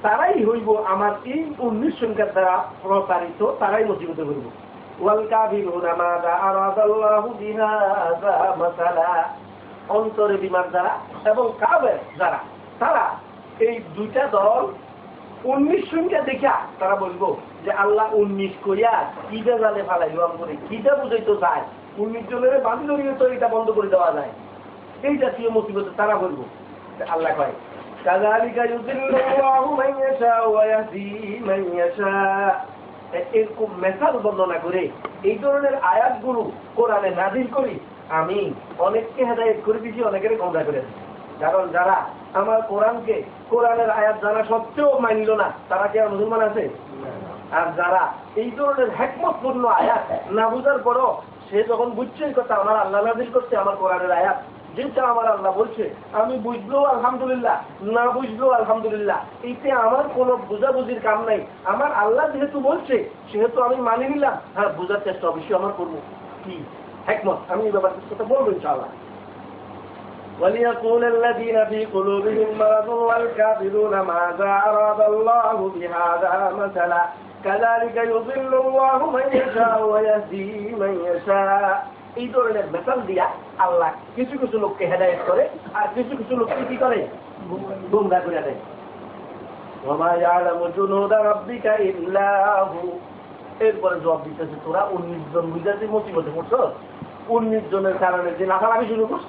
তারাই হইব আমার এই 19 সংখ্যার দ্বারা প্রতারিত, তারাই মুসিবতে হইব। ওয়াল কাফিরুনা মাযা আরাদাল্লাহু বিহাযা মাসালা, অন্তরে বিমার যারা এবং কাফের যারা, তারা এই দুইটা দল 19 সংখ্যা দেখা তারা বলবো যে আল্লাহ 19 কইয়া কিটা জানে ফালাইল করে, কিটা বুঝাইতো যায়, 19 জনের বাঁধি ধরিয়ে তো এটা বন্ধ করে দেওয়া যায়, এই জাতীয় মুসিবতে তারা বলবো। আল্লাহ কয় কাযালিকা ইউযিল্লুল্লাহু মান ইয়াশা ওয়া ইয়াহদি মান ইয়াশা। এরকম মেসাল বর্ণনা করে এই ধরনের আয়াতগুলো কোরআনে নাযিল করি আমি অনেককে হেদায়েত করে দিয়েছি, অনেকের গোমরাহ করে দিয়েছি। কারণ যারা আমার কোরআনকে, কোরআনের আয়াত জানা সত্ত্বেও মানল না, তারা কি আর মুসলমান আছে? আর যারা এই ধরনের হিকমতপূর্ণ আয়াত না বুঝার পরও সে যখন বুঝছে এই কথা আমার আল্লাহ নাযিল করছে, আমার কোরআনের আয়াত যেটা আমার আল্লাহ বলছে, আমি বুঝলো আলহামদুলিল্লাহ, না বুঝলো আলহামদুলিল্লাহ, এইতে আমার কোনো বুঝাবুঝির কাম নাই। আমার আল্লাহ যেহেতু বলছে সেহেতু আমি মানি নিলাম, হ্যাঁ বোঝার চেষ্টা অবশ্যই আমার করবো। কি হিকমত আমি এই ব্যাপারে কথা বলবো ইনশাআল্লাহ। وليقول الذين في قلوبهم مرض والكافرون ماذا أراد الله بهذا مثلا كذلك يضل الله من يشاء ويهدي من يشاء। এই ধরনের মেসাল দিয়া আল্লাহ কিছু কিছু লোককে হেদায়েত করে আর কিছু কিছু লোককে কি করে? গোমরাহ করে দেয়। ওমা ইয়ালামু জুনুদা রাব্বিকা ইল্লা হু। এরপরে জবাব দিতেছে তোরা 19 জন বুঝাতে মুসিবতে পড়ছো, 19 জনের কারণে যে লাফালাফি শুরু করছো।